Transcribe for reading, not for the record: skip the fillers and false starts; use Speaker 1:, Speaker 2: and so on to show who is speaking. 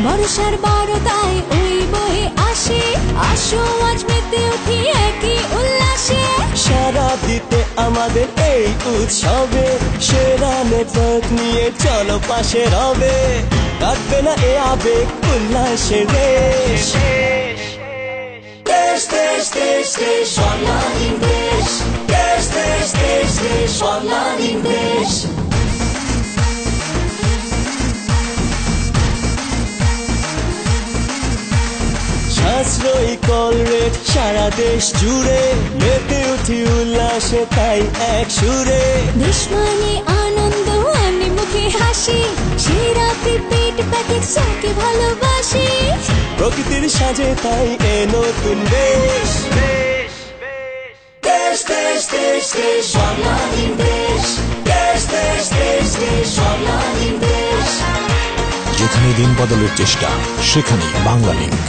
Speaker 1: বর্ষার বারোটায় ওই বয়ে আসে, আসো আজ মেতে উঠি একই উল্লাসে।
Speaker 2: সারা দিতে আমাদের এই উৎসবে, সেরা নেটওয়ার্ক নিয়ে চলো পাশে রবে, কাটবে না এ আবেগ উল্লাসের দেশ। দেশ দেশ দেশ দেশ অনলাইন দেশ, দেশ দেশ দেশ দেশ অনলাইন দেশ। সাশ্রয়ী কল রেট সারা দেশ জুড়ে, মেতে উঠি উল্লাসে তাই এক সুরে।
Speaker 1: দেশ মানে আনন্দ, এমনি মুখে হাসি, সেরা প্রিপেড প্যাকেজ যাকে ভালোবাসি।
Speaker 2: প্রকৃতির সাজে তাই এ নতুন দেশ। দেশ দেশ দেশ দেশ অনলাইন দেশ, দেশ দেশ দেশ দেশ অনলাইন দেশ।
Speaker 3: যেখানে দিন বদলের চেষ্টা, সেখানেই বাংলা লিংক।